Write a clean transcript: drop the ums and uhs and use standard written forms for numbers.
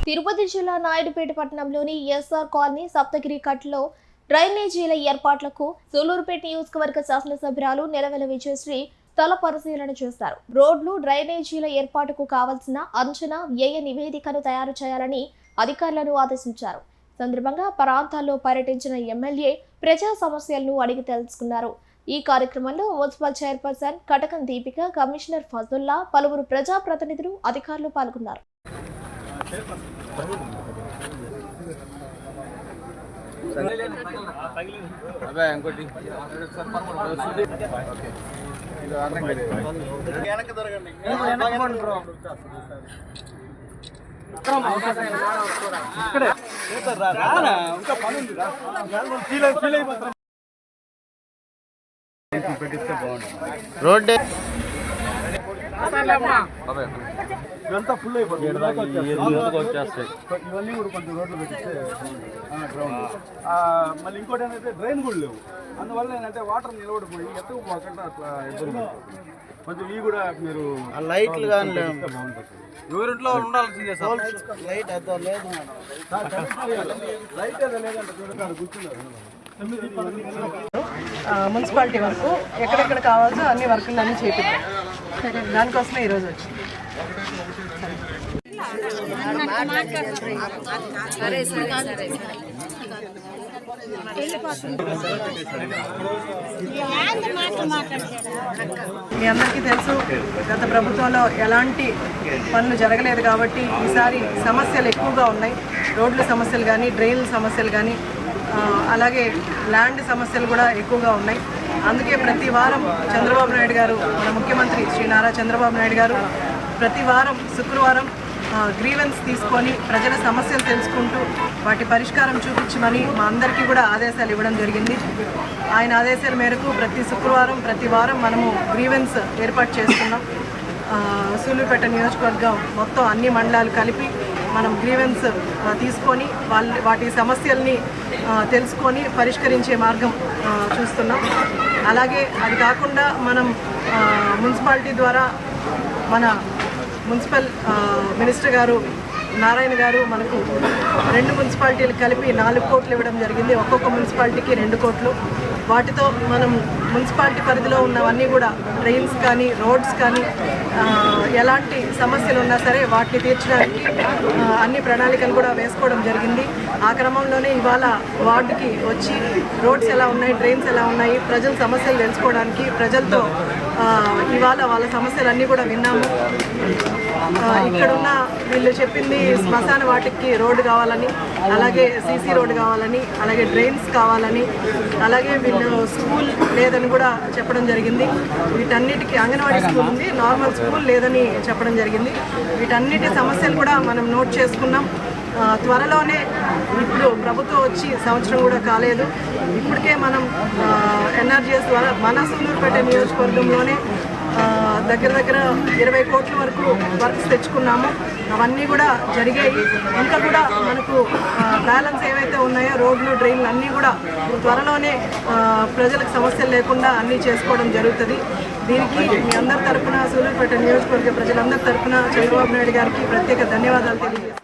తిరుపతి జిల్లా నాయుడుపేట పట్టణంలోని SR colony Saptagiri కట్లో డ్రైనేజీల ఏర్పాట్లకు సూలూరుపేట నియోజకవర్గ శాసనసభ్యురాలు నెలవెల విజయశ్రీ స్థల పరిశీలన చేశారు. రోడ్లు డ్రైనేజీల ఏర్పాటుకు కావాల్సిన అంచనా వ్యయ నివేదికను తయారు చేయాలని అధికారులను ఆదేశించారు. సందర్భంగా ప్రాంతాల్లో పర్యటించిన ఎమ్మెల్యే ప్రజా సమస్యలను అడిగి తెలుసుకున్నారు. ఈ కార్యక్రమంలో మున్సిపల్ చైర్పర్సన్ కటకం దీపిక, కమిషనర్ ఫజుల్లా, పలువురు ప్రజాప్రతినిధులు, అధికారులు పాల్గొన్నారు. రోడ్ ఇదంతా ఫుల్ అయిపోతుంది. ఇవన్నీ కూడా కొంచెం రోడ్లు పెట్టిస్తే గ్రౌండ్. మళ్ళీ ఇంకోటి ఏంటంటే డ్రైన్ కూడా లేవు. అందువల్ల ఏంటంటే వాటర్ నిలబడిపోయి ఎత్తుకు పోకుండా అట్లా ఇబ్బంది పడుతుంది. కొంచెం ఇవి కూడా మీరు లైట్లు కానీ బాగుంటుంది. ఎవరింట్లో ఉండాల్సిందే సార్. లైట్ అదో లేదు, లైట్ ఏదో లేదంటే చూడటారు కూర్చున్నారు. మున్సిపాలిటీ వరకు ఎక్కడెక్కడ కావాల్సో అన్ని వర్కులు అన్నీ చేపిద్దాం. దానికోసమే ఈరోజు వచ్చింది. మీ అందరికీ తెలుసు, గత ప్రభుత్వంలో ఎలాంటి పనులు జరగలేదు కాబట్టి ఈసారి సమస్యలు ఎక్కువగా ఉన్నాయి. రోడ్ల సమస్యలు కానీ, డ్రైన్ల సమస్యలు కానీ, అలాగే ల్యాండ్ సమస్యలు కూడా ఎక్కువగా ఉన్నాయి. అందుకే ప్రతి వారం చంద్రబాబు నాయుడు గారు, మన ముఖ్యమంత్రి శ్రీ నారా చంద్రబాబు నాయుడు గారు ప్రతి వారం శుక్రవారం గ్రీవెన్స్ తీసుకొని ప్రజల సమస్యలు తెలుసుకుంటూ వాటి పరిష్కారం చూపించమని మా అందరికీ కూడా ఆదేశాలు ఇవ్వడం జరిగింది. ఆయన ఆదేశాల మేరకు ప్రతి శుక్రవారం, ప్రతి వారం మనము గ్రీవెన్స్ ఏర్పాటు చేసుకున్నాం. సూలూరుపేట నియోజకవర్గం మొత్తం అన్ని మండలాలు కలిపి మనం గ్రీవెన్స్ తీసుకొని వాటి సమస్యల్ని తెలుసుకొని పరిష్కరించే మార్గం చూస్తున్నాం. అలాగే అది కాకుండా మనం మున్సిపాలిటీ ద్వారా మన మున్సిపల్ మినిస్టర్ గారు నారాయణ గారు మనకు 2 మున్సిపాలిటీలు కలిపి 4 కోట్లు ఇవ్వడం జరిగింది. ఒక్కొక్క మున్సిపాలిటీకి 2 కోట్లు. వాటితో మనం మున్సిపాలిటీ పరిధిలో ఉన్నవన్నీ కూడా డ్రైన్స్ కానీ, రోడ్స్ కానీ, ఎలాంటి సమస్యలు ఉన్నా సరే వాటిని తీర్చడానికి అన్ని ప్రణాళికలు కూడా వేసుకోవడం జరిగింది. ఆ క్రమంలోనే ఇవాళ వార్డుకి వచ్చి రోడ్స్ ఎలా ఉన్నాయి, డ్రైన్స్ ఎలా ఉన్నాయి, ప్రజల సమస్యలు తెలుసుకోవడానికి ప్రజలతో ఇవాళ వాళ్ళ సమస్యలన్నీ కూడా విన్నాము. ఇక్కడున్న వీళ్ళు చెప్పింది శ్మశాన వాటికి రోడ్డు కావాలని, అలాగే సీసీ రోడ్డు కావాలని, అలాగే డ్రైన్స్ కావాలని, అలాగే వీళ్ళు స్కూల్ లేదని కూడా చెప్పడం జరిగింది. వీటన్నిటికీ అంగన్వాడీ స్కూల్ ఉంది, నార్మల్ స్కూల్ లేదని చెప్పడం జరిగింది. వీటన్నిటి సమస్యలు కూడా మనం నోట్ చేసుకున్నాం. త్వరలోనే, ఇప్పుడు ప్రభుత్వం వచ్చి సంవత్సరం కూడా కాలేదు, ఇప్పటికే మనం ఎన్ఆర్జీఎస్ ద్వారా మన సూలూరుపేట నియోజకవర్గంలోనే దగ్గర 20 కోట్ల వరకు వర్క్స్ తెచ్చుకున్నాము. అవన్నీ కూడా జరిగాయి. ఇంకా కూడా మనకు బ్యాలెన్స్ ఏవైతే ఉన్నాయో రోడ్లు, డ్రైన్లు అన్నీ కూడా త్వరలోనే ప్రజలకు సమస్యలు లేకుండా అన్నీ చేసుకోవడం జరుగుతుంది. దీనికి మీ అందరి తరఫున, సూలూరుపేట నియోజకవర్గ ప్రజలందరి తరఫున చంద్రబాబు నాయుడు గారికి ప్రత్యేక ధన్యవాదాలు తెలియజేస్తాను.